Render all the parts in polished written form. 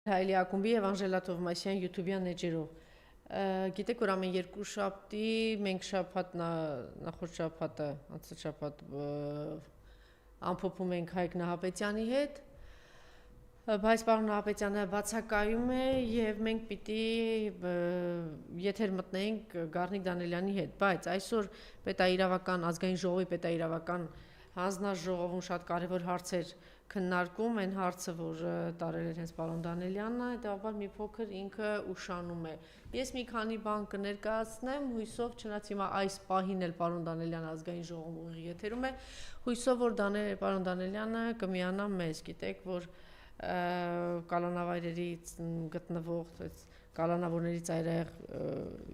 Հայլի ակումբի եւ Անժելա Թովմասյան YouTube-յան էջերով։ Գիտեք, որ ամեն երկու շաբթի մենք նախորդ շաբաթը, անցած շաբաթ ամփոփում ենք Հայկ Նահապետյանի հետ, բայց պարոն Նահապետյանը բացակայում է եւ մենք պիտի եթեր մտնենք Գառնիկ Դանիելյանի հետ, բայց այսօր պետաիրավական ազգային ժողովի պետաիրավական հանձնաժողովում շատ կարևոր հարցեր քննարկում են հարցը, որ տարել էր հենց պարոն Դանիելյանը, հետաբար մի փոքր ինքը ուշանում է։ Ես մի քանի բան կներկայացնեմ, հույսով, չնայած հիմա այս պահին էլ պարոն Դանիելյանը ազգային ժողովում ուղիղ եթերում է, հույսով, որ պարոն Դանիելյանը կմիանա մեզ, գիտեք, որ կալանավայրերից գտնվող կալանավորների ծայրահեղ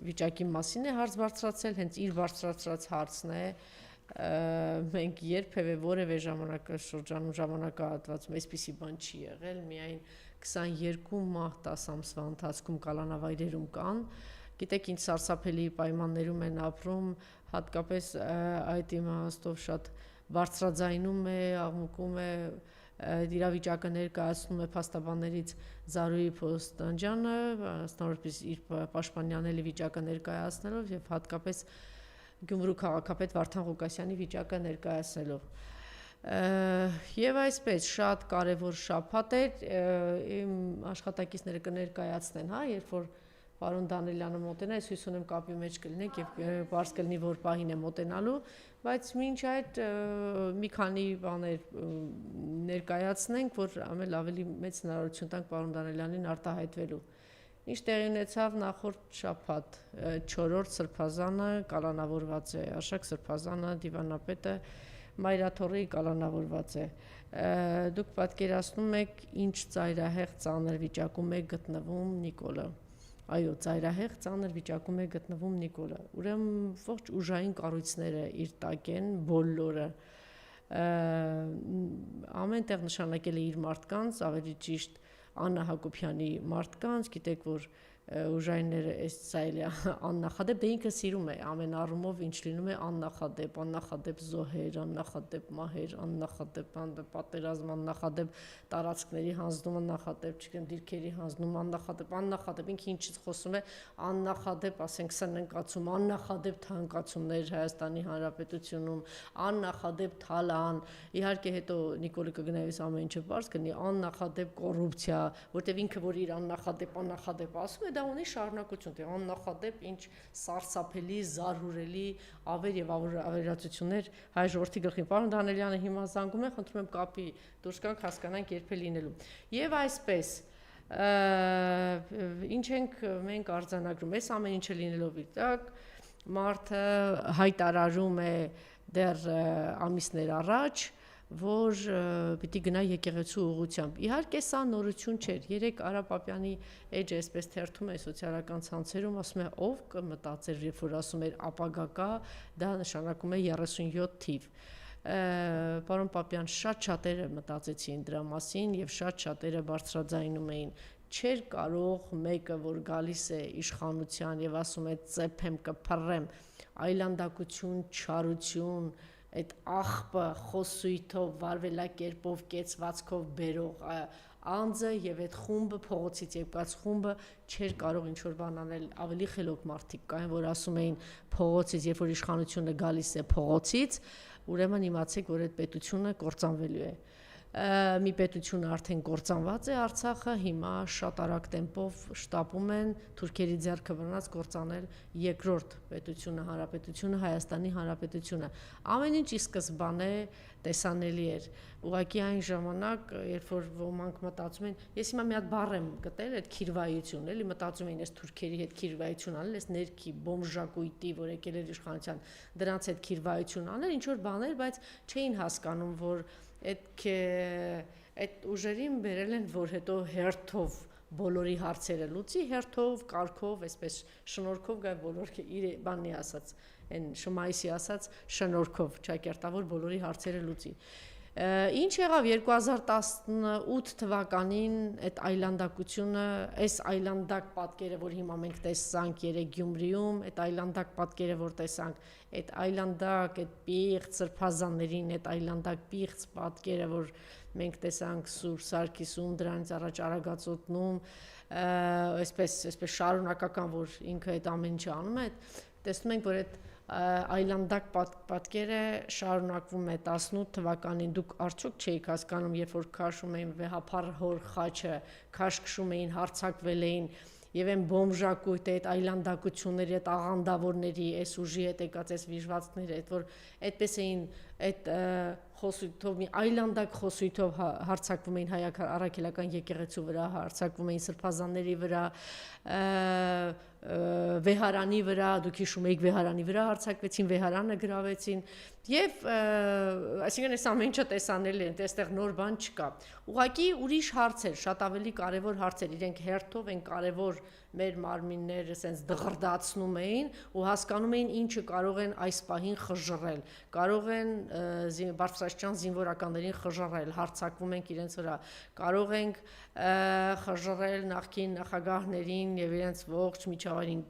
վիճակի մասին է հարց բարձրացել, հենց իր բարձրացրած հարցն է, մենք երբևէ որևէ ժամանակահատվածում այսպիսի բան չի եղել, միայն 22 մահ 10 ամսվա ընթացքում կալանավայրերում կան, գիտեք ինչ սարսափելի պայմաններում են ապրում, հատկապես այդ իմաստով շատ բարձրաձայնում է, աղմկում է, իրավիճակը ներկայացնում է փաստաբաններից Զարուհի Փոստանջյանը, ստանորպես իր պաշտպանյանելի վիճակը ներկայացնելով եւ հատկապես Գյումրու քաղաքապետ Վարդան Ղուկասյանի վիճակը ներկայացնելով։ Եվ այսպես շատ կարևոր շաբաթ էր, իմ աշխատակիցները կներկայացնեն, երբ որ պարոն Դանիելյանը մոտենա, ես հույս ունեմ կապի մեջ կլինենք եւ բարձ կլինի, որ պահին է մոտենալու, բայց մինչ այդ մի քանի բաներ ներկայացնենք, որ ավելի մեծ հնարավորություն տանք պարոն Դանիելյանին արտահայտվելու։ Ինչ տեղի ունեցավ նախորդ շաբաթ 4-րդ սրբազանը կալանավորված է, Արշակ Սրբազանը դիվանապետը Մայրաթորի կալանավորված է։ Դուք պատկերացնում եք ինչ ծայրահեղ ծանր վիճակում է գտնվում Նիկոլը։ Այո, ծայրահեղ ծանր վիճակում է գտնվում Նիկոլը։ Ուրեմն ողջ ուժային կառույցները իր տակ են բոլորը։ Ամեն տեղ նշանակել է իր մարդկանց, ավելի ճիշտ Աննա Հակոբյանի մարդկանց, գիտեք, որ ուժայինները այլ աննախադեպ, դե ինքը սիրում է ամեն առումով ինչ լինում է աննախադեպ զոհեր, աննախադեպ մահեր, աննախադեպ պատերազմ, աննախադեպ տարածքների հանձնում, աննախադեպ չգիտեմ դիրքերի հանձնում, աննախադեպ ինքը ինչից խոսում է, աննախադեպ, ասենք սննկացում, աննախադեպ թանկացումներ Հայաստանի Հանրապետությունում, աննախադեպ թալան, իհարկե հետո Նիկոլը կգնայես ամեն ինչը բարձ կնի, աննախադեպ կոռուպցիա, որտեվ ինքը որ իր աննախադեպ ասում է, դա ունի շարունակություն, թե աննախադեպ ինչ սարսափելի, զարհուրելի ավեր եւ ավերածություններ հայ ժողովրդի գլխին։ Պարոն Դանիելյանը հիմա զանգում է, խնդրում եմ կապի դուրս գանք, հասկանանք երբ է լինելու։ Եվ այսպես ինչ ենք մենք արձանագրում, այս ամեն ինչը լինելով իրտակ, մարդը հայտարարում է դեռ ամիսներ առաջ, որ պիտի գնա եկեղեցու ուղղությամբ։ Իհարկե սա նորություն չէր։ Երեք Արա Պապյանի էջը այսպես թերթում է սոցիալական ցանցերում, ասում է ով կմտածեր, երբ որ ասում էր ապագա կա, դա նշանակում է 37 թիվ։ Պարոն Պապյան շատ շատերը մտածեցին դրա մասին եւ շատ շատերը բարձրաձայնում էին։ Չէր կարող մեկը, որ գալիս է իշխանության եւ ասում է ծեփեմ կփռեմ, այլանդակություն, չարություն, այդ աղբը խոսույթով, վարվելակերպով, կեցվածքով բերող անձը եւ այդ խումբը փողոցից եկած խումբը չէր կարող ինչ որ բան անել, ավելի խելոք մարդիկ կային, որ ասում էին փողոցից, երբ որ իշխանությունը գալիս է փողոցից, ուրեմն իմացեք, որ այդ պետությունը կործանվելու է։ Մի պետությունը արդեն կործանված է Արցախը, հիմա շատ արագ տեմպով շտապում են թուրքերի ձեռքը բռնած կործանել երկրորդ պետությունը, հանրապետությունը, Հայաստանի Հանրապետությունը։ Ամեն ինչ ի սկզբանե տեսանելի էր։ Ուղղակի այն ժամանակ, երբ որ ոմանք մտածում են, ես հիմա մի հատ բառ եմ գտել, այդ քիրվայություն, էլի մտածում են, ես թուրքերի հետ քիրվայություն անել, ես ներքի բոմժակույտի, որ եկել էր իշխանության, դրանց հետ քիրվայություն անել, ինչ որ բաներ, բայց չէին հասկանում, որ այդ ուժերին բերել են, որ հետո հերթով բոլորի հարցերը լուծի, հերթով, կարգով, այսպես շնորհքով գա բոլոր իր բանի ասած, այն Շմայիսի ասած շնորհքով, ճակերտավոր բոլորի հարցերը լուծի։ Ինչ եղավ 2018 թվականին այդ այլանդակությունը, այս այլանդակ պատկերը, որ հիմա մենք տեսանք երեք Գյումրիում, այդ այլանդակ պատկերը, որ տեսանք, այդ այլանդակ, այդ պիղծ սրբազաններին, այդ այլանդակ պիղծ պատկերը, որ մենք տեսանք Սուրբ Սարգիսում, դրանից առաջ Արագածոտնում, այսպես շարունակական, որ ինքը այդ ամեն ինչը անում է, տեսնում ենք, որ այդ այլանդակ պատկերը շարունակվում է 18 թվականին, դուք արդյոք չէիք հասկանում, երբ որ քաշում էին վեհափառ հոր խաչը, քաշքշում էին, հարձակվել էին, եւ այն բոմժակույտ այդ այլանդակությունների, այդ աղանդավորների, այս ուժի հետ եկած այս վիժվածքները, այդ որ այդպես էին այդ խոսույթով մի այլանդակ խոսույթով հարձակվում էին հայ առաքելական եկեղեցու վրա, հարձակվում էին սրբազանների վրա, վեհարանի վրա, դուք հիշում եք վեհարանի վրա հարձակվեցին, վեհարանը գրավեցին եւ այսինքն այս ամեն ինչը տեսանելի է, այստեղ նոր բան չկա։ Ուղղակի ուրիշ հարցեր, շատ ավելի կարևոր հարցեր, իրենք հերթով են կարևոր մեր մարմինները սենց դղրդացնում էին ու հասկանում էին ինչը կարող են այս պահին խժռել, կարող են բարձրաստիճան զինվորականներին խժռել, հարձակվում ենք իրենց վրա, կարող ենք խժռել նախկին նախագահներին եւ իրենց ողջ միջավայրին,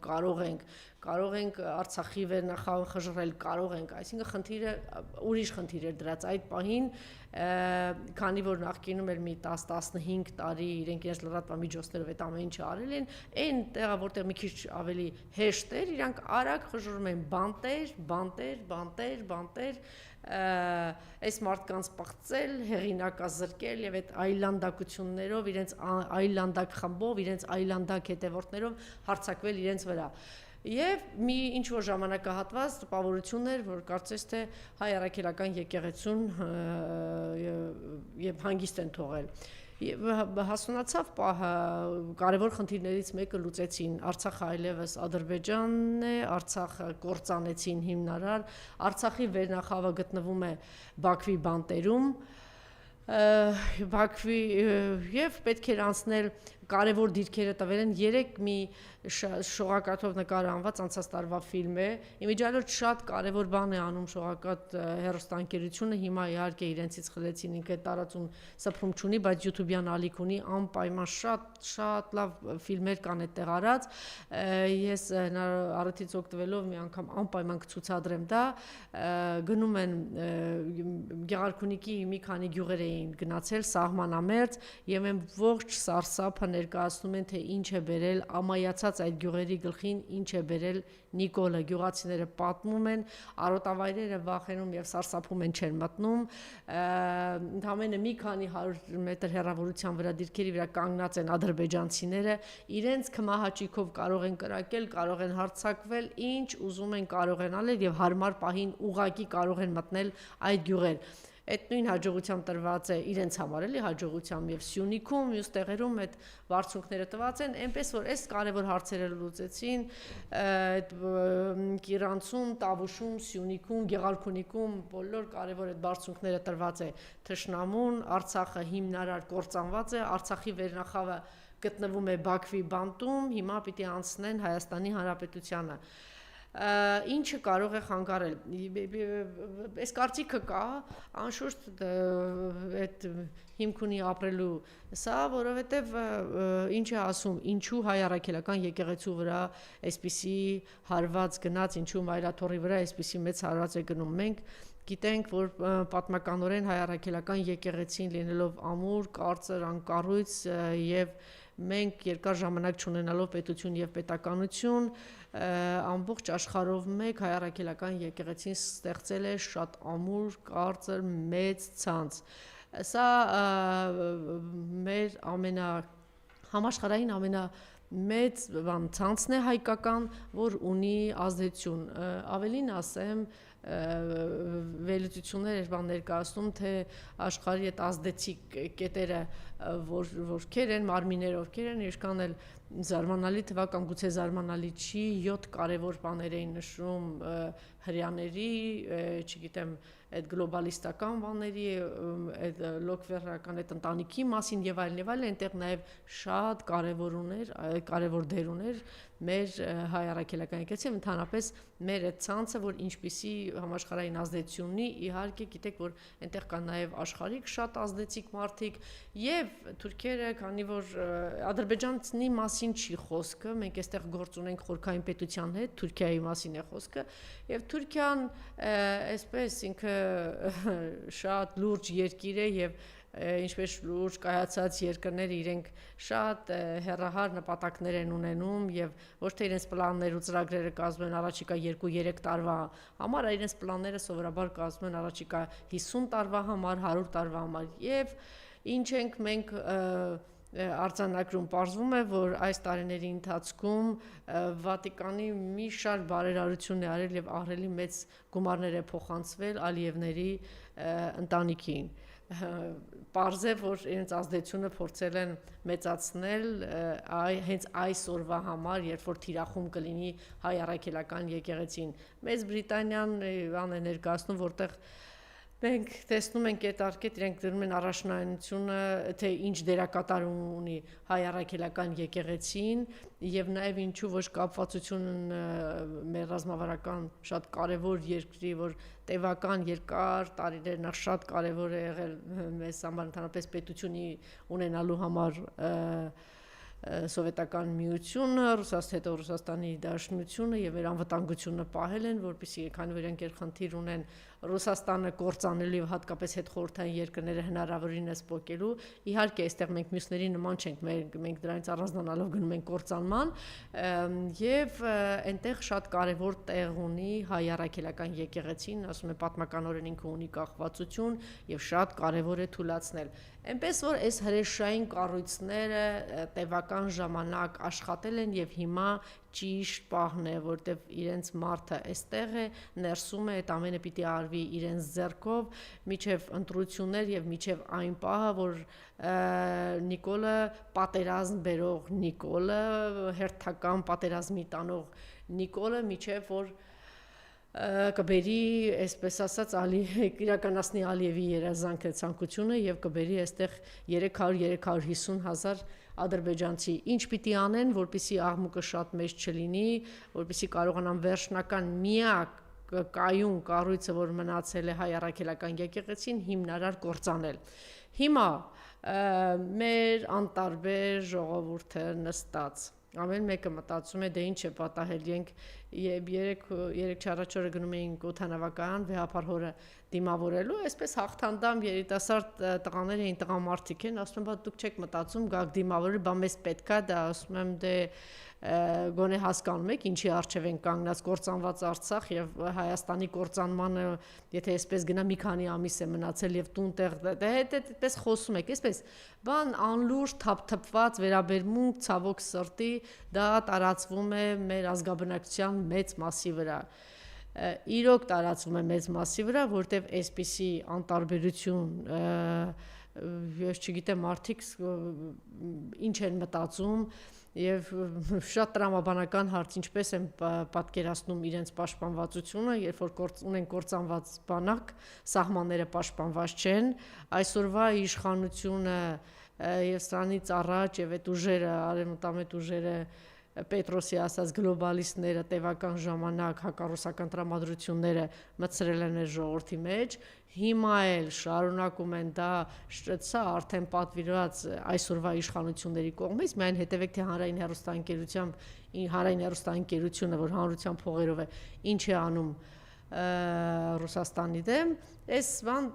կարող ենք Արցախի վերնախավը խժռել, կարող ենք, այսինքն խնդիրը ուրիշ խնդիր էր դրած այդ պահին, քանի որ նախկինում էր մի 10-15 տարի իրենք իրենց լրատվամիջոցներով այդ ամեն ինչը արել են, այն տեղը որտեղ մի քիչ ավելի հեշտ էր, իրանք արագ խժռում են բանտեր, այս մարդկանց պղծել, հեղինակազրկել եւ այդ այլանդակություններով, իրենց այլանդակ խմբով, իրենց այլանդակ հետևորդներով հարձակվել իրենց վրա։ Եվ մի ինչ-որ ժամանակահատված տպավորություն էր, որ կարծես թե հայ առաքելական եկեղեցուն եւ հանգիստ են թողել։ Եվ հասունացավ պահը, կարևոր խնդիրներից մեկը լուծեցին, Արցախը այլևս Ադրբեջանն է, Արցախը կործանեցին հիմնարար, Արցախի վերնախավը գտնվում է Բաքվի բանտերում, Բաքվի եւ պետք էր անցնել կարևոր դիրքերը տվել են 3 մի շողակաթով նկարահանված անցած տարվա ֆիլմ է։ Իմիջիայլոց շատ կարևոր բան է անում շողակաթ հեռուստաընկերությունը, հիմա իհարկե իրենցից խլեցին, ինքը տարածում սփռում չունի, բայց YouTube-յան ալիք ունի, անպայման շատ լավ ֆիլմեր կան այդտեղ արած։ Ես առիթից օգտվելով մի անգամ անպայման կցուցադրեմ դա, գնում են Գեղարքունիքի մի քանի գյուղեր էին գնացել սահմանամերձ եւ այն ողջ սարսափը ներկայացնում են, թե ինչ է բերել ամայացած այդ գյուղերի գլխին, ինչ է բերել Նիկոլը, գյուղացիները պատմում են, արոտավայրերը վախենում եւ սարսափում են, չեն մտնում, ընդամենը մի քանի 100 մետր հեռավորության վրա դիրքերի վրա կանգնած են ադրբեջանցիները, իրենց քմահաճիկով կարող են կրակել, կարող են հարձակվել, ինչ ուզում են կարող են անել եւ հարմար պահին ուղակի կարող են մտնել այդ գյուղեր։ Այդ նույն հաջողությամբ տրված է իրենց համար էլի հաջողությամբ եւ Սյունիքում, մյուս տեղերում այդ բարձունքները տված են, այնպես որ այս կարևոր հարցերը լուծեցին, այդ Կիրանցում, Տավուշում, Սյունիքում, Գեղարքունիքում բոլոր կարևոր այդ բարձունքները տրված է թշնամուն, Արցախը հիմնարար կործանված է, Արցախի վերնախավը գտնվում է Բաքվի բանտում, հիմա պիտի անցնեն Հայաստանի Հանրապետությանը։ Ինչը կարող է խանգարել, այս կարծիքը կա, անշուշտ այդ հիմք ունի ապրելու սա, որովհետև ինչ է ասում, ինչու հայ առաքելական եկեղեցու վրա այսպիսի հարված գնաց, ինչու Մայրաթորի վրա այսպիսի մեծ հարված է գնում, մենք գիտենք, որ պատմականորեն հայ առաքելական եկեղեցին լինելով ամուր, կարծր, անկառույց եւ մենք երկար ժամանակ չունենալով պետություն եւ պետականություն, ամբողջ աշխարհով մեկ հայ առաքելական եկեղեցին ստեղծել է շատ ամուր, կարծր, մեծ ցանց։ Սա մեր համաշխարհային ամենամեծ ցանցն է հայկական, որ ունի ազդեցություն, ավելին ասեմ, վերլուծություններ ներկայացնում, թե աշխարհի այդ ազդեցիկ կետերը որքեր են, մարմինները ովքեր են, ինչքան էլ զարմանալի թվական, գուցե զարմանալի չի, 7 կարևոր բաներ էին նշում հրյաների, չգիտեմ, այդ գլոբալիստական բաների, այդ լոկվերական այդ ընտանիքի մասին եւ այլն, այնտեղ նաեւ շատ կարևոր դեր ուներ մեր հայ առաքելական եկեղեցին, ընդհանրապես մեր այդ ցանցը, որ ինչպիսի համաշխարհային ազդեցություն ունի, իհարկե գիտեք, որ այնտեղ կան նաև աշխարհիկ շատ ազդեցիկ մարդիկ եւ թուրքերը, քանի որ Ադրբեջանի մասին չի խոսքը, մենք այստեղ գործ ունենք խորհրդային պետության հետ, Թուրքիայի մասին է խոսքը, եւ Թուրքիան այսպես ինքը շատ լուրջ երկիր է եւ ինչպես լուրջ կայացած երկրները իրենք շատ հեռահար նպատակներ են ունենում եւ ոչ թե իրենց պլաններ ու ծրագրերը կազմեն առաջիկա 2-3 տարվա համար, այլ իրենց պլանները սովորաբար կազմեն առաջիկա 50 տարվա համար, 100 տարվա համար եւ ինչ ենք մենք արձանագրում, պարզվում է, որ այս տարիների ընթացքում Վատիկանի մի շարք բարերարություն է արել եւ ահռելի մեծ գումարներ է փոխանցվել Ալիևների ընտանիքին։ Պարզ է, որ իրենց ազդեցությունը փորձել են մեծացնել հենց այս օրվա համար, երբ որ թիրախում կլինի հայ առաքելական եկեղեցին։ Մեծ Բրիտանիան բան է ներկայացնում, որտեղ մենք տեսնում ենք այդ արկետ իրենք դնում են առաջնայնությունը, թե ինչ դերակատարում ունի հայ առաքելական եկեղեցին եւ նաեւ ինչու ոչ կապվածություն մեր ռազմավարական շատ կարեւոր երկրի, որ տևական երկար տարիներ նախ շատ կարեւոր է եղել մեզ համար ընդհանրապես պետությունի ունենալու համար սովետական միությունը, հետո Ռուսաստանի Դաշնությունը եւ մեր անվտանգությունը պահել են, որպեսզի քանի որ իրենք խնդիր ունեն Ռուսաստանը կործանելու եւ հատկապես հետխորհրդային երկրները հնարավորինս փոկելու, իհարկե այստեղ մենք մյուսների նման չենք, մենք դրանից առանձնանալով գնում ենք կործանման եւ այնտեղ շատ կարեւոր տեղ ունի հայ առաքելական եկեղեցին, ասում եմ պատմականորեն ինքը ունի կախվածություն եւ շատ կարեւոր է թույլաtsնել։ Այնպես որ այս հրեշային կառույցները տևական ժամանակ աշխատել են եւ հիմա ճիշտ պահն է, որտեվ իրենց մարդը այստեղ է, ներսում է, այդ ամենը պիտի արվի իրենց ձեռքով, միջև ընտրություններ եւ միջև այն պահը, որ Նիկոլը պատերազմ բերող Նիկոլը, հերթական պատերազմի տանող Նիկոլը, միջև որ կբերի, այսպես ասած, իրականացնի Ալիևի երազանքը ցանկությունը եւ կբերի այստեղ 300-350 հազար ադրբեջանցի։ Ինչ պիտի անեն, որպեսզի աղմուկը շատ մեծ չլինի, որպեսզի կարողանան վերջնական միակ կայուն կառույցը, որ մնացել է հայ առաքելական եկեղեցին, հիմնարար կործանել։ Հիմա մեր անտարբեր ժողովուրդը նստած ամեն մեկը մտածում է, դե ինչ է պատահել, ենք երեք չառաջորը գնում էինք օդանավակայան վեհապար հորը դիմավորելու, այսպես հաղթանդամ երիտասարդ տղաներ էին, տղամարդիկ են, ասում եմ, բա դուք չեք մտածում, գաք դիմավորել, բա մեզ պետքա դա, ասում եմ, դե գոնե հասկանում եք ինչի առջև են կանգնած կործանված Արցախ եւ Հայաստանի կործանմանը, եթե այսպես գնա մի քանի ամիս է մնացել եւ տուն-տեղ այդպես խոսում եք, այսպես բան անլուրջ թափթփված վերաբերմունք ցավոք սրտի դա տարածվում է մեր ազգաբնակչության մեծ մասի վրա։ Իրոք տարածվում է մեծ մասի վրա, որտեվ այսպիսի անտարբերություն ես չգիտեմ մարդիկ ինչ են մտածում եւ շատ տրամաբանական հարց ինչպես են պատկերացնում իրենց պաշտպանվածությունը, երբ որ ունեն կործանված բանակ, սահմանները պաշտպանված չեն, այսօրվա իշխանությունը եւ սրանից առաջ եւ այդ ուժերը, արևմտամետ ուժերը Պետրոսի ասած գլոբալիստները տևական ժամանակ հակառուսական տրամադրությունները մտցրել են այս ժողովրդի մեջ, հիմա էլ շարունակում են դա սա արդեն պատվիրված այսօրվա իշխանությունների կողմից, միայն հետևեք թե հանրային հեռուստաընկերությունը, որ հանրության փողերով է, ինչ է անում Ռուսաստանի դեմ, այս բան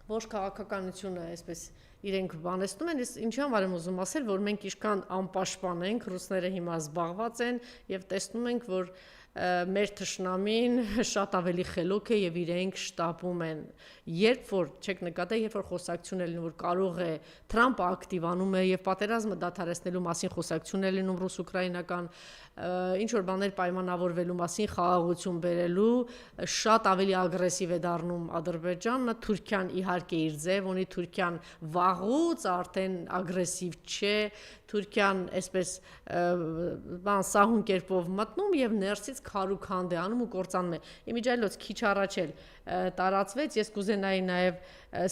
ոչ քաղաքականությունը այսպես իրենք բանեցնում են, ինչի համար եմ ուզում ասել, որ մենք ինչքան անպաշտպան ենք, ռուսները հիմա զբաղված են եւ տեսնում ենք, որ մեր թշնամին շատ ավելի խելոք է եւ իրենք շտապում են։ Երբ որ չեք նկատել, երբ որ խոսակցություն է լինում, որ կարող է Թրամփը ակտիվանում է եւ պատերազմը դադարեցնելու մասին խոսակցություն է լինում ռուս-ուկրաինական ինչ որ բաներ պայմանավորվելու մասին խաղաղություն բերելու, շատ ավելի ագրեսիվ է դառնում Ադրբեջանը, Թուրքիան իհարկե իր ձև ունի, Թուրքիան վաղուց արդեն ագրեսիվ չէ, Թուրքիան այսպես բան սահուն կերպով մտնում եւ ներսից քարուքանդ է անում ու կործանում է։ Իմիջիայլոց քիչ առաջ էլ տարածվեց, ես կուզենայի նաև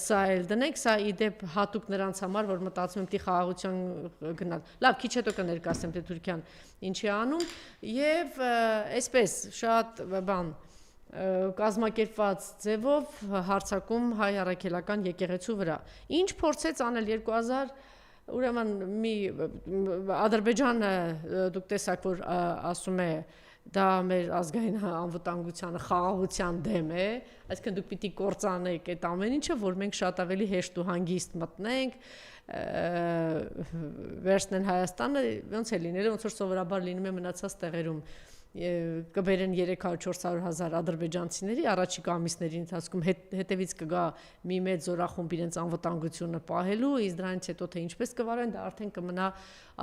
սա էլ դնենք, սա իդեպ հատուկ նրանց համար, որ մտածում եմ պիտի խաղաղության գնալ։ Լավ, քիչ հետո կներկայացնեմ թե Թուրքիան ինչ է անում եւ այսպես շատ բան կազմակերպված ձևով հարձակում հայ առաքելական եկեղեցու վրա։ Ինչ փորձեց անել 2000 ուրեմն մի Ադրբեջանը դուք տեսաք որ ասում է դա մեր ազգային անվտանգության խաղաղության դեմ է, այսինքն դուք պիտի կործանեք այդ ամեն ինչը, որ մենք շատ ավելի հեշտ ու հանգիստ մտնենք, վերցնեն Հայաստանը, ոնց է լինել, ոնց որ սովորաբար լինում է մնացած տեղերում կբերեն 300-400 հազար ադրբեջանցիների առաջիկա ամիսների ընթացքում հետևից կգա մի մեծ զորախումբ իրենց անվտանգությունը պահելու, իսկ դրանից հետո թե ինչպես կվարեն, դա արդեն կմնա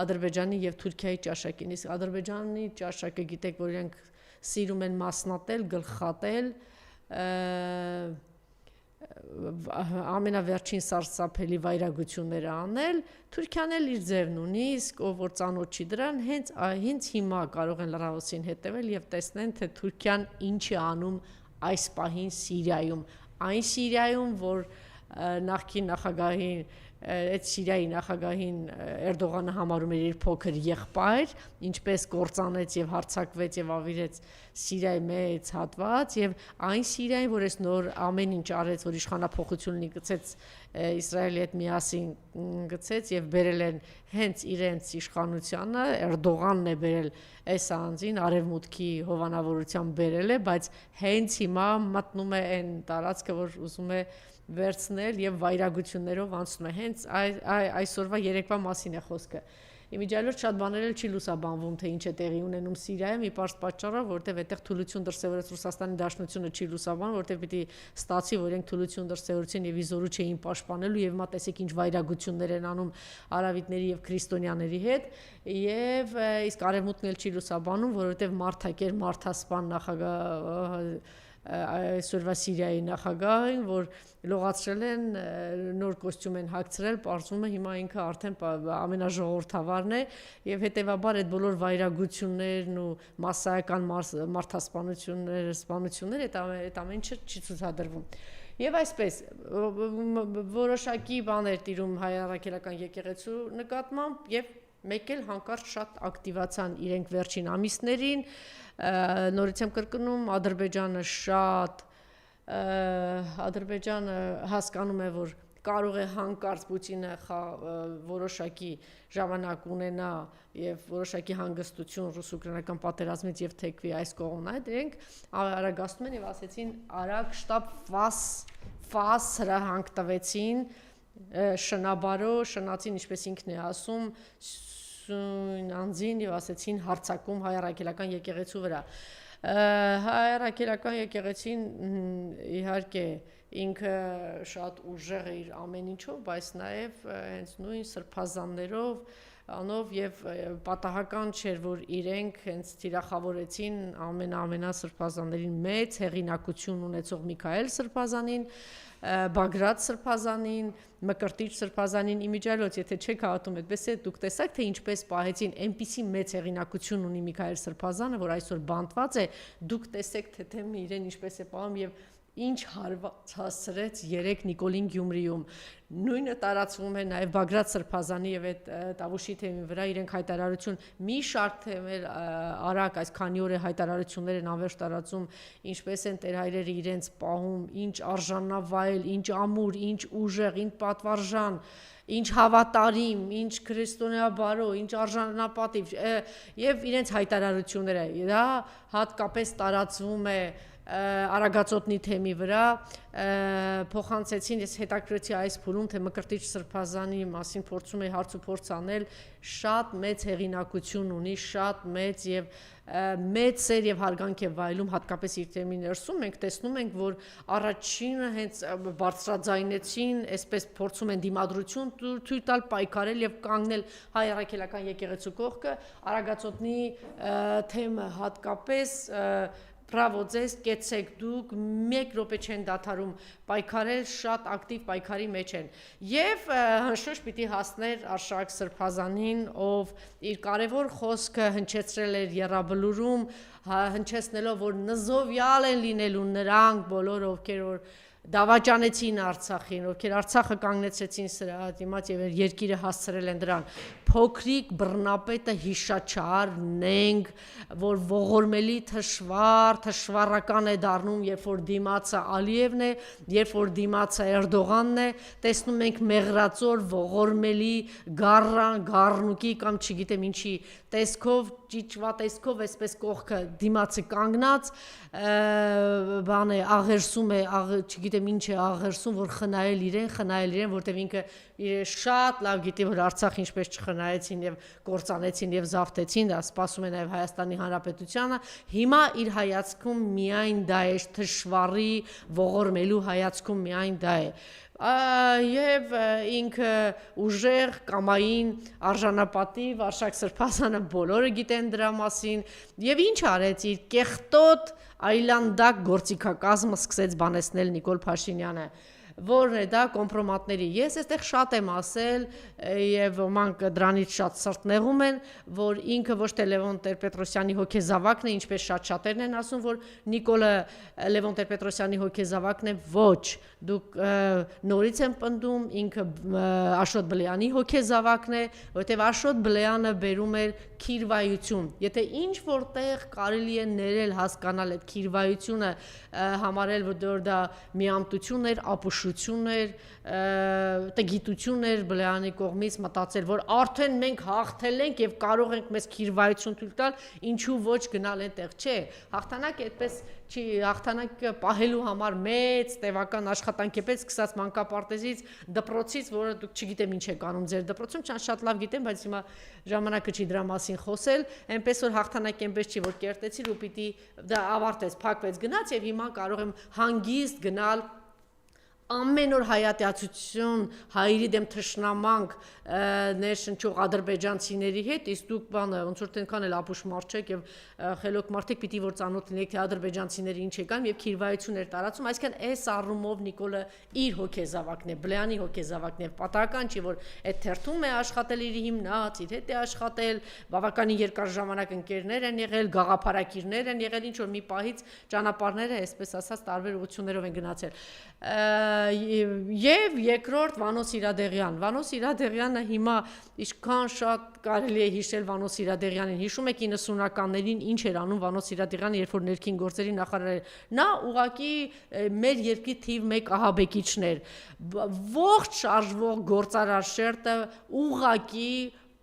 Ադրբեջանի եւ Թուրքիայի ճաշակին։ Իսկ Ադրբեջանի ճաշակը գիտեք, որ իրենք սիրում են մասնատել, գլխատել, ամենավերջին սարսափելի վայրագությունները անել, Թուրքիան էլ իր ձևն ունի, իսկ ով որ ծանոթ չի դրան, հենց հիմա կարող են լրահոսին հետևել եւ տեսնեն, թե Թուրքիան ինչ է անում այս պահին Սիրիայում, այն Սիրիայում, որ նախկին նախագահին այդ Սիրիայի նախագահին Էրդողանը համարում էր իր փոքր եղբայր, ինչպես կործանեց եւ հարձակվեց եւ ավիրեց Սիրիայի մեծ հատված եւ այն Սիրիային, որ այս նոր ամեն ինչ արեց, որ իշխանափոխությունն գցեց Իսրայելի հետ միասին գցեց եւ բերել են հենց իրենց իշխանությանը, Էրդողանն է բերել այս անձին արևմուտքի հովանավորությամբ բերել է, բայց հենց հիմա մտնում է այն տարածքը, որ ուզում է վերցնել եւ վայրագություններով անցնում է հենց այսօրվա երեկվա մասին է խոսքը։ Իմիջիայլոց շատ բաներ էլ չի լուսաբանվում, թե ինչ է տեղի ունենում Սիրիայում, ի պարզ պատճառով, որտեղ այդտեղ թուլություն դրսևորեց Ռուսաստանի Դաշնությունը չի լուսաբանում, որտեղ պիտի ստացի, որ իրենք թուլություն դրսևորեցին եւ իզորու չէին պաշտպանելու եւ հիմա տեսեք ինչ վայրագություններ են անում արավիտների եւ քրիստոնյաների հետ, եւ իսկ արևմուտքն էլ չի լուսաբանում, որովհետեւ Մարթակեր Մարթասպան նախագահ այսօրվա Սիրիայի նախագահին, որ լողացրել են, նոր կոստյում են հագցրել, պարզվում է հիմա ինքը արդեն ամենաժողովրդավարն է եւ հետեւաբար այդ բոլոր վայրագություններն ու մասսայական մարդասպանությունները այդ ամեն ինչը չի ցուցադրվում։ Եվ այսպես որոշակի բաներ տիրում հայ առաքելական եկեղեցու նկատմամբ եւ մեկ էլ հանկարծ շատ ակտիվացան իրենք վերջին ամիսներին, նորից եմ կրկնում, Ադրբեջանը հասկանում է, որ կարող է հանկարծ Պուտինը որոշակի ժամանակ ունենա եւ որոշակի հանգստություն ռուս-ուկրաինական պատերազմից եւ թեքվի այս կողմն այդ իրենք արագացնում են եւ ասեցին արագ շտաբ ֆաս հրահանգ տվեցին շնաբարո շնացին ինչպես ինքն է ասում անձին եւ ասեցին հարձակում հայ առաքելական եկեղեցու վրա հայ առաքելական եկեղեցին իհարկե ինքը շատ ուժեղ է իր ամեն ինչով, բայց նաև հենց նույն սրբազաններով անով եւ պատահական չէր, որ իրենք հենց թիրախավորեցին ամենասրբազաններին մեծ հեղինակություն ունեցող Միքայել սրբազանին, Բագրատ սրբազանին, Մկրտիչ սրբազանին, իմիջիայլոց, եթե չեք հավատում այդպես է, դուք տեսաք, թե ինչպես պահեցին այնպիսի մեծ հեղինակություն ունի Միքայել սրբազանը, որ այսօր բանտված է, դուք տեսեք, թե թեմը իրեն ինչպես է պահում եւ ինչ հարված հասցրեց 3 Նիկոլին Գյումրիում։ Նույնը տարածվում է նաև Բագրատ սրբազանի եւ այդ Տավուշի թեմի վրա իրենք հայտարարություն մի շարք թեմեր արագ այս քանի օր է հայտարարություններ են անվերջ տարածում, ինչպես են տերհայրերը իրենց պահում, ինչ արժանավայել, ինչ ամուր, ինչ ուժեղ, ինչ պատվարժան, ինչ հավատարիմ, ինչ քրիստոնեաբարո, ինչ արժանապատիվ եւ իրենց հայտարարությունները դա հատկապես տարածվում է Արագածոտնի թեմի վրա փոխանցեցին, ես հետաքրքրեցի այս փուլում, թե Մկրտիչ սրբազանի մասին փորձում է հարց ու փորձ անել, շատ մեծ հեղինակություն ունի, շատ մեծ եւ մեծ սեր եւ հարգանք է վայելում, հատկապես իր թեմի ներսում մենք տեսնում ենք, որ առաջինը հենց բարձրաձայնեցին, այսպես փորձում են դիմադրություն թույլ տալ պայքարել եւ կանգնել հայ առաքելական եկեղեցու կողքը, Արագածոտնի թեմը հատկապես բրավո ձեզ, կեցեք դուք, 1 րոպե չեն դադարում պայքարել, շատ ակտիվ պայքարի մեջ են։ Եվ հնշուշ պիտի հասներ Արշակ Սրբազանին, ով իր կարևոր խոսքը հնչեցրել էր եռաբլուրում, հնչեցնելով, որ նզովյալ են լինելու նրանք բոլոր, ովքեր որ դավաճանեցին Արցախին, ովքեր Արցախը կանգնեցրեցին սրա դիմաց եւ երկիրը հասցրել են դրան։ Փոքրիկ բռնապետը հիշաչար նենք, որ ողորմելի թշվառական է դառնում, երբ որ դիմացը Ալիևն է, երբ որ դիմացը Էրդողանն է, տեսնում ենք մեղրածոր ողորմելի գառնուկի կամ չգիտեմ ինչի տեսքով, ճիճվա տեսքով, այսպես կողքը դիմացը կանգնած, բան է աղերսում է, չգիտեմ ինչ է աղերսում, որ խնայել իրեն, որտեղ ինքը շատ լավ գիտի, որ Արցախ ինչպես չխնայեցին եւ կործանեցին եւ զավթեցին, դա սպասում է նաեւ Հայաստանի Հանրապետությանը, հիմա իր հայացքում միայն դա է, թշվառի ողորմելու հայացքում միայն դա է։ Եվ ինքը ուժեղ, կամային, արժանապատիվ, Արշակ Սրբազանը բոլորը գիտեն դրա մասին, եւ ինչ արեց իր կեղտոտ այլանդակ գործիքակազմը սկսեց բանեցնել Նիկոլ Փաշինյանը, որն է դա կոմպրոմատների։ Ես այստեղ շատ եմ ասել եւ ոմանք դրանից շատ սրտնեղում են, որ ինքը ոչ թե Լևոն Տեր-Պետրոսյանի հոգեզավակն է, ինչպես շատերն են ասում, որ Նիկոլը Լևոն Տեր-Պետրոսյանի հոգեզավակն է, ոչ, դուք նորից եմ պնդում, ինքը Աշոտ Բլեյանի հոգեզավակն է, որտեղ Աշոտ Բլեյանը բերում էր քիրվայություն։ Եթե ինչ որտեղ կարելի է ներել, հասկանալ այդ քիրվայությունը, համարել, որ դա միամտություն էր, ապուշություն էր, տգիտություն էր Բլեյանի կողմից մտածել, որ արդեն մենք հաղթել ենք եւ կարող ենք մեզ քիրվայություն թույլ տալ, ինչու ոչ գնալ այնտեղ, չէ, հաղթանակ այդպես չի, հաղթանակը պահելու համար մեծ տևական աշխատանք է պետք, սկսած մանկապարտեզից, դպրոցից, որը դուք չգիտեմ ինչ եք անում ձեր դպրոցում, շատ լավ գիտեմ, բայց հիմա ժամանակը չի դրա մասին խոսել, այնպես որ հաղթանակ այնպես չի, որ կերտեցիր ու պիտի դա ավարտեց, փակվեց, գնաց եւ հիմա կարող եմ հանգիստ գնալ ամեն օր հայատյացություն, հայերի դեմ թշնամանք ներշնչող ադրբեջանցիների հետ, իսկ դուք բանը ոնց որ տենքան էլ ապուշ մարդ չեք եւ խելոք մարդիկ պիտի որ ծանոթ լինեք թե ադրբեջանցիները ինչ եկան եւ քիրվայություններ տարածում, այսինքն այս առումով Նիկոլը իր հոգեզավակն է, Բլեյանի հոգեզավակն է, պատահական չի որ այդ թերթում է աշխատել իր հիմնած, իր հետ է աշխատել, բավականին երկար ժամանակ ընկերներ են եղել, գաղափարակիրներ են եղել, ինչ որ մի պահից ճանապարհները, այսպես ասած, տարբեր ուղղություններով են գնացել։ Եվ երկրորդ Վանո Սիրադեղյան Սիրադեղյանը հիմա ինչքան շատ կարելի է հիշել Վանո Սիրադեղյանին, հիշում եք 90-ականներին ինչ էր անում Վանո Սիրադեղյանը, երբ որ ներքին գործերի նախարար էր, նա ուղղակի մեր երկրի թիվ 1 ահաբեկիչն էր, ողջ շարժվող գործարար շերտը ուղղակի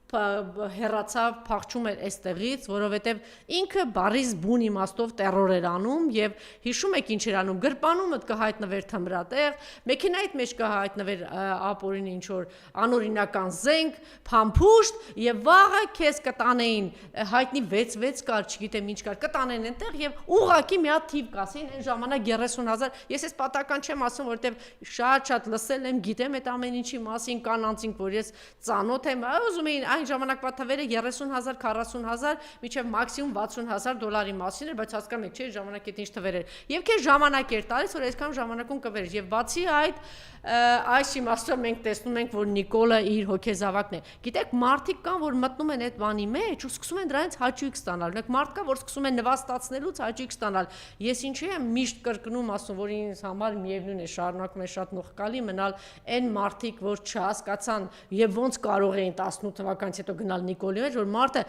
հեռացավ, փախչում էր այստեղից, որովհետև ինքը բարիս բուն իմաստով տերոր էր անում եւ հիշում եք ինչ էր անում, գրպանումդ կհայտնվեր թմրատեղ, մեքենայիդ մեջ կհայտնվեր ապօրինի ինչ որ անօրինական զենք, փամփուշտ եւ վաղը քեզ կտանեին, հայտնի 6 կար, չգիտեմ ինչ կար, կտանեն այնտեղ եւ ուղակի մի հատ թիվ կասին, այն ժամանակ 30000, ես էս պատական չեմ ասում, որովհետև շատ լսել եմ, գիտեմ այդ ամեն ինչի մասին, կան անձինք, որ ես ծանոթ եմ, ուզում էին այն ժամանակվա թվերը 30,000, 40,000, մինչև մաքսիմում 60,000 դոլարի մասին էր, բայց հասկանում եք, չէ, ժամանակ այդ ինչ թվեր էր։ Եվ քեզ ժամանակ էր տալիս, որ այսքան ժամանակում կվերես։ Եվ բացի այդ, այս իմաստով մենք տեսնում ենք, որ Նիկոլը իր հոգեզավակն է։ Գիտեք, մարդիկ կան, որ մտնում են այդ բանի մեջ ու սկսում են դրանից հաճույք ստանալ։ Օրինակ, մարդ կա, որ սկսում են նվաստացնելուց հաճույք ստանալ։ Ես ինչի եմ միշտ կրկնում, ասում, որ ինձ համար միևնույն է, շարունակում է շատ նողկալի մնալ այն մարդիկ, որ չհասկացան եւ ոնց կարող էին 18 թվականից հետո գնալ Նիկոլի մեջ, որ մարդը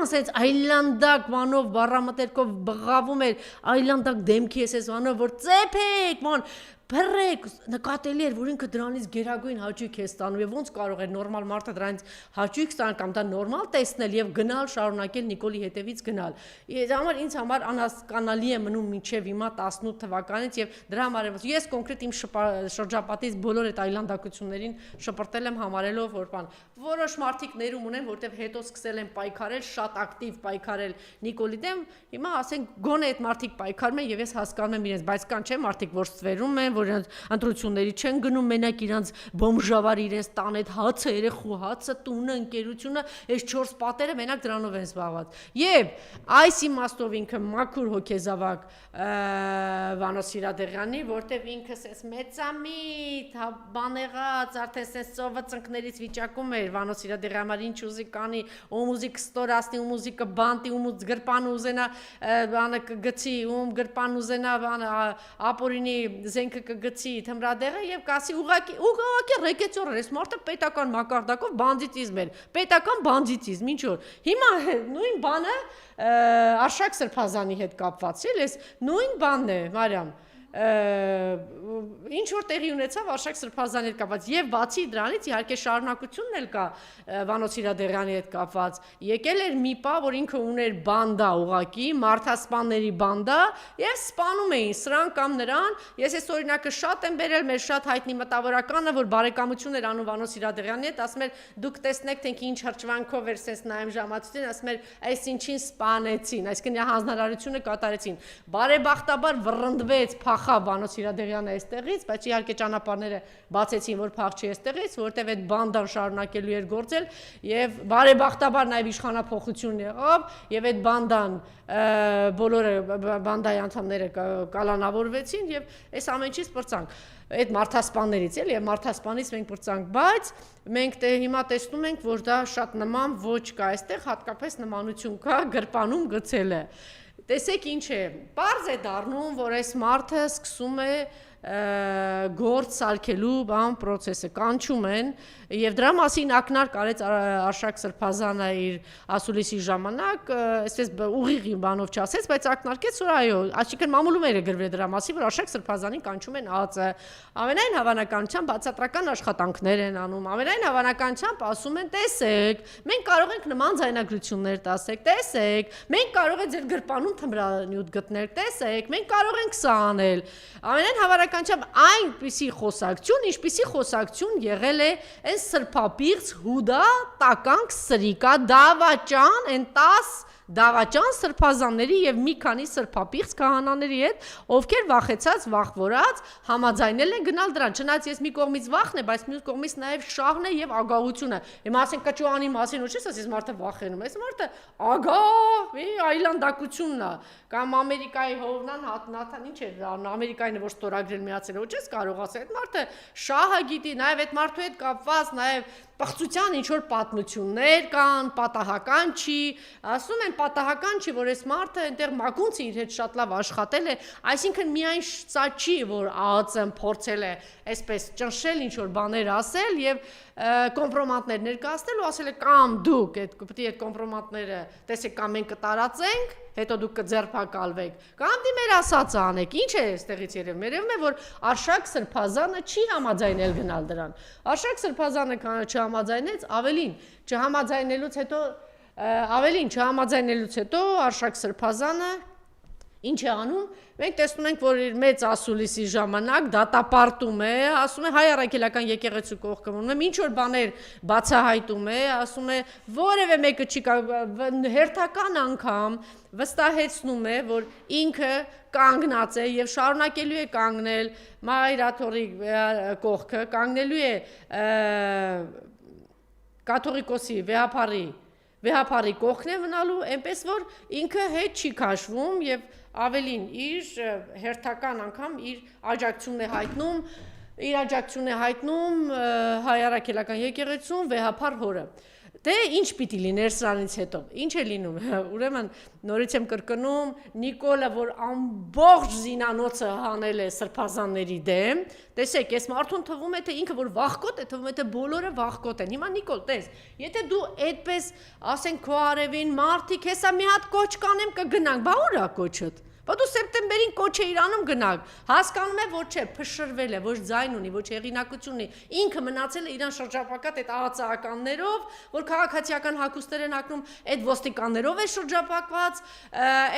ասենց այլանդակ բանով բառամտերքով բղավում էր, այլանդակ դեմքի էս բանով, որ ծեփեք, ման բռեք, նկատելի էր, որ ինքը դրանից գերագույն հաճույք է ստանում եւ ոնց կարող է նորմալ մարդը դրանից հաճույք ստանալ կամ դա նորմալ տեսնել եւ գնալ շարունակել Նիկոլի հետևից գնալ։ Ինձ համար անհասկանալի է մնում մինչեւ հիմա 18 թվականից եւ դրա համար ես կոնկրետ իմ շրջապատից բոլոր այդ այլանդակություններին շպրտել եմ համարելով, որ բան որոշ մարդիկ ներում ունեն, որտեվ հետո սկսել են պայքարել, շատ ակտիվ պայքարել Նիկոլի դեմ, հիմա ասենք գոնե այդ մարդիկ պայքարում են եւ ես հասկանում եմ իրենց, բայց կան չէ մարդիկ, որ ստվերում են, որ ընտրությունների չեն գնում, մենակ իրանց բոմժավար իրենց տան այդ հացը, երեխու հացը, տունը, ընկերությունը, այս 4 պատերը մենակ դրանով են զբաղված։ Եվ այս իմաստով ինքը մաքուր հոգեզավակ Վանո Սիրադեղյանի, որտեվ ինքս էս մեծամիտ, բան եղած, արդեն էս ծովը ծնկներից վիճակում էր, Վանո Սիրադեղյանը ինչ ուզի կանի, ում ուզի կստորացնի, ում ուզի կբանտի, ում ուզի գրպան ուզենա, բանը կգցի, ում գրպան ուզենա, բանը ապորինի զենքը կգցի, թմրադեղը եւ կասի ուղղակի ռեկետյոր էր, այս մարդը պետական մակարդակով բանդիտիզմ էր, պետական բանդիտիզմ, ինչ որ։ Հիմա նույն բանը Արշակ Սրբազանի հետ կապված է, էս նույն բանն է, Մարիամ, ինչ որ տեղի ունեցավ Արշակ Սրբազանի հետ կապված եւ բացի դրանից իհարկե շարունակությունն էլ կա Վանո Սիրադեղյանի հետ կապված եկել էր մի պա որ ինքը ուներ բանդա ուղակի մարդասպանների բանդա եւ սպանում էին սրան կամ նրան ես այս օրինակը շատ եմ բերել մեր շատ հայտնի մտավորականը որ բարեկամություն էր անում Վանո Սիրադեղյանի հետ ասում էր դուք տեսնեք թե ինչ հրճվանքով էր sense նայում ժամացույցին ասում էր այս ինչին սպանեցին այսինքն հանձնարարությունը կատարեցին բարեբախտաբար վռնդվեց Վանո Սիրադեղյանը այստեղից, բայց իհարկե ճանապարհները բացեցին, որ փախչի այստեղից, որտեղ այդ բանդան շարունակելու էր գործել եւ բարեբախտաբար նաեւ իշխանափոխություն եղավ եւ այդ բանդան բոլորը բանդայի անդամները կալանավորվեցին եւ այս ամեն ինչից պրծանք այդ մարդասպաններից էլ եւ մարդասպանից մենք պրծանք, բայց մենք հիմա տեսնում ենք, որ դա շատ նման ոչ կա այստեղ, հատկապես նմանություն կա գրպանում գցելը Տեսեք ինչ է, պարզ է դառնում, որ այս մարդը սկսում է գործ սարքելու բան պրոցեսը կանչում են եւ դրա մասին ակնարկ արեց Արշակ Սրբազանը իր ասուլիսի ժամանակ, այսպես ուղիղ բանով չասեց, բայց ակնարկեց, որ այո, այսինքն մամուլումները գրվել դրա մասին, որ Արշակ Սրբազանին կանչում են ԱԾ, ամենայն հավանականությամբ բացատրական աշխատանքներ են անում, ամենայն հավանականությամբ ասում են, տեսեք, մենք կարող ենք նման ձայնագրություններ տասեք, տեսեք, մենք կարող ենք ձեր գրպանում թմրանյութ գտնել, տեսեք, մենք կարող ենք սա անել, ամենայն հավանականությամբ այնպիսի խոսակցություն, ինչպիսի խոսակցություն եղել է այն սրբապիղծ հուդա տականք սրիկա դավաճան են 10 դավաճան սրբազանների եւ մի քանի սրբապիղծ քահանաների հետ, ովքեր վախեցած, վախվորած համաձայնել են գնալ դրան։ Չնայած ես մի կողմից վախն է, բայց մյուս կողմից նաեւ շահն է եւ ագահությունը։ Հիմա ասենք կճուանի մասին ու չես ասես մարդը վախենում, այս մարդը ագահ, այլանդակությունն է։ Կամ Ամերիկայի հովնան Նաթան ինչ է, Ամերիկային որ ստորագրել միացել, ոչ ես կարող ասել, այդ մարդը շահը գիտի, նաեւ այդ մարդու հետ կապված նաեւ պղծության ինչ որ պատմություններ կան, պատահական չի, ասում են պատահական չի, որ այս մարդը այնտեղ մակունցը իր հետ շատ լավ աշխատել է, այսինքն միայն սա չի, որ ԱԱՑ-ն փորձել է այսպես ճնշել ինչ որ բաներ ասել եւ կոմպրոմատներ ներկայացնել ու ասել է կամ դուք պետք է այդ կոմպրոմատները տեսեք կամ մենք կտարածենք, հետո դուք կձերբակալվեք, կամ դիմեր ասածը անեք, ինչ է այստեղից երևում, երևում է, որ Արշակ Սրբազանը չի համաձայնել գնալ դրան, Արշակ Սրբազանը չհամաձայնեց, չհամաձայնելուց հետո Արշակ Սրբազանը ինչ է անում, մենք տեսնում ենք, որ իր մեծ ասուլիսի ժամանակ դատապարտում է, ասում է հայ առաքելական եկեղեցու կողքը մնում է, ինչ որ բաներ բացահայտում է, ասում է որևէ մեկը չի հերթական անգամ վստահեցնում է, որ ինքը կանգնած է եւ շարունակելու է կանգնել Մայրաթորի կողքը, կանգնելու է կաթողիկոսի վեհապարի կողքն է մնալու, այնպես որ ինքը հետ չի քաշվում եւ ավելին իր հերթական անգամ իր աջակցությունն է հայտնում հայ առաքելական եկեղեցուն վեհապար հորը Դե ինչ պիտի լիներ սրանից հետո, ինչ է լինում, ուրեմն նորից եմ կրկնում, Նիկոլը, որ ամբողջ զինանոցը հանել է սրբազանների դեմ, տեսեք, ես մարդուն թվում է, թե ինքը որ վախկոտ է, թվում է, թե բոլորը վախկոտ են, հիմա Նիկոլ, տես, եթե դու այդպես ասենք քո արևին մարդիկ, հեսա մի հատ կոչ կանեմ կգնանք, բա ուր է կոչըդ Բա դու սեպտեմբերին կոչ է Իրանում գնանք, հասկանում է, որ չէ, փշրվել է, ոչ ձայն ունի, ոչ հեղինակություն ունի, ինքը մնացել է իրան շրջապակած այդ ԱԱՑ-ականներով, որ քաղաքացիական հագուստներ են ակնում, այդ ոստիկաններով է շրջապակված,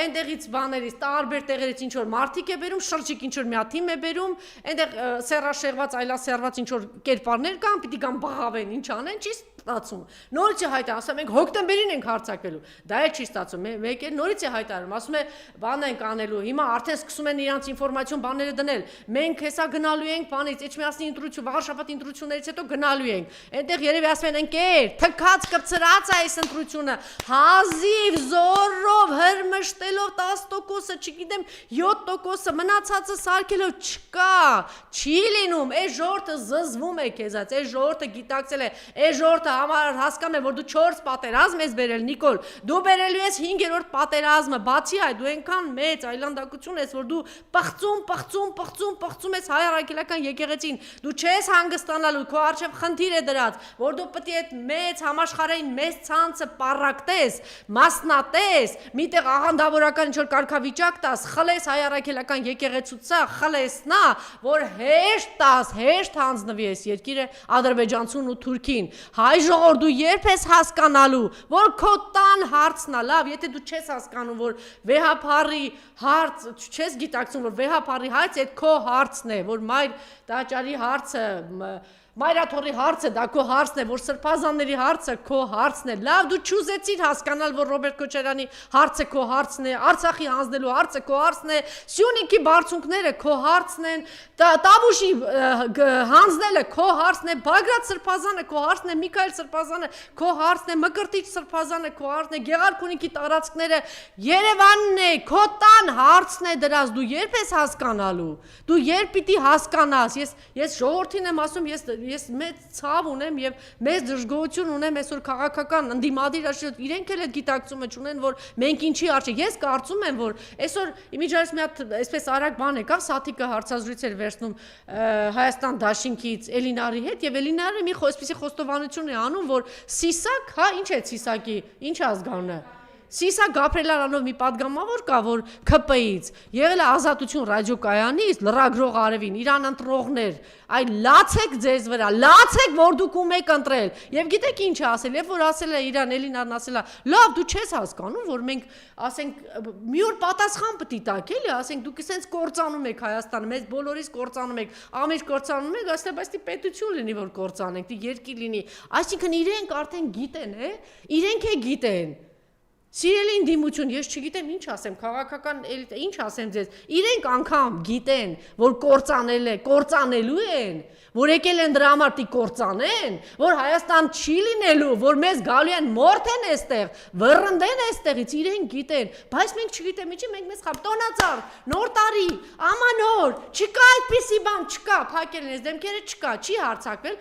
այնտեղից բաներից, տարբեր տեղերից ինչ որ մարդիկ է բերում, շրջիկ ինչ որ մի հատ թիմ է բերում, այնտեղ սերաշեղված, այլասերված ինչ որ կերպարներ կան, պիտի կան բղավեն, ինչ անեն, չի ստացում։ Նորից է հայտարարում, ասում ենք հոկտեմբերին ենք հարձակվելու։ Դա էլ չի ստացվում։ Մեկ էլ նորից է հայտարարում, ասում է բան ենք անելու։ Հիմա արդեն սկսում են իրանց ինֆորմացիոն բաները դնել։ Մենք հեսա գնալու ենք բանից, Էջմիածնի ընտրություն, վաղաշաբաթ ընտրություններից հետո գնալու ենք։ Այնտեղ երևի ասում են ընկեր, թքած կծրած է այս ընտրությունը, հազիվ զորով հրմշտելով 10%-ը, չգիտեմ 7%-ը, մնացածը սարքելով չկա, չի լինում, այս ժողովուրդը զզվում է քեզած, այս ժողովուրդը գիտակցել է, այս ժողովուրդը հասկանում է, որ դու 4 պատերազմ ես բերել, Նիկոլ, դու բերելու ես 5-րդ պատերազմը, բացի այդ դու այնքան մեծ այլանդակություն ես, որ դու պղծում ես հայ առաքելական եկեղեցին, դու չես հանգստանալու, քո առջև խնդիր է դրած, որ դու պետք է այդ մեծ համաշխարհային մեծ ցանցը պառակտես, մասնատես, միտեղ աղանդավորական ինչ-որ կարգավիճակ տաս, խլես հայ առաքելական եկեղեցուց, խլես նա, որ հեշտ հանձնվի այս երկիրը ադրբեջանցուն ու թուրքին, հայ ժողովուրդ դու երբ ես հասկանալու, որ քո տան հարցն է, լավ, եթե դու չես հասկանում, որ վեհափառի հարց, չես գիտակցում, որ վեհափառի հարց այդ քո հարցն է, որ մայր տաճարի հարցը, մայրաթորի հարցը, դա քո հարցն է, որ սրբազանների հարցը քո հարցն է, լավ դու չուզեցիր հասկանալ, որ Ռոբերտ Քոչարյանի հարցը քո հարցն է, Արցախի հանձնելու հարցը քո հարցն է, Սյունիքի բարձունքները քո հարցն են, Տավուշի հանձնելը քո հարցն է, Բագրատ սրբազանը քո հարցն է, Միքայել սրբազանը քո հարցն է, Մկրտիչ սրբազանը քո հարցն է, Գեղարքունիքի տարածքները Երևանն է, քո տան հարցն է դրած, դու երբ ես հասկանալու, դու երբ պիտի հասկանաս, ես ժողովրդին եմ ասում, ես մեծ ցավ ունեմ եւ մեծ դժգոհություն ունեմ այսօր քաղաքական ընդդիմադիր աշխարհ իրենք էլ այդ գիտակցումը չունեն որ մենք ինչի արժե ես կարծում եմ որ այսօր իմիջիայից մի հատ այսպես արագ բան եկավ Սաթիկը հարցազրույց էր վերցնում Հայաստան դաշինքից Էլինարի հետ եւ Էլինարը մի այսպեսի խոստովանություն է անում որ Սիսակ հա ինչ է Սիսակի ինչ ազգանունը Սիսակ Գաբրիելյանով մի падգամավոր կա, որ ՔՊ-ից եղել է ազատություն ռադիոկայանից, լրագրող արևին, իրան ընտրողներ, այ լացեք ձեզ վրա, լացեք, որ դուք ում եք ընտրել։ Եվ գիտեք ինչ է ասել, երբ որ ասել է իրան Էլինարն ասել է, լավ, դու չես հասկանում, որ մենք ասենք մի օր պատասխան պետք է տաք, էլի, ասենք դուք էսենց կործանում եք Հայաստանը, մեզ բոլորիս կործանում եք, ամեն կործանում եք, ասել բայց դի պետություն լինի, որ կործանենք, դի երկիր լինի։ Այսինքն իրենք արդեն գիտեն, իրենք է գիտեն։ Սիրելի ընդդիմություն, ես չգիտեմ ինչ ասեմ, քաղաքական էլիտա, ինչ ասեմ ձեզ, իրենք անգամ գիտեն, որ կործանելու են, որ եկել են դրա համար պիտի կործանեն, որ Հայաստան չի լինելու, որ մեզ գալու են մորթեն այստեղ, վռնդեն այստեղից, իրենք գիտեն, բայց մենք չգիտեմ ինչի, մենք մեզ խապ տոնածառ, նոր տարի, ամանոր, չկա այդպիսի բան, չկա, փակել են այս դեմքերը չկա, չի հարձակվել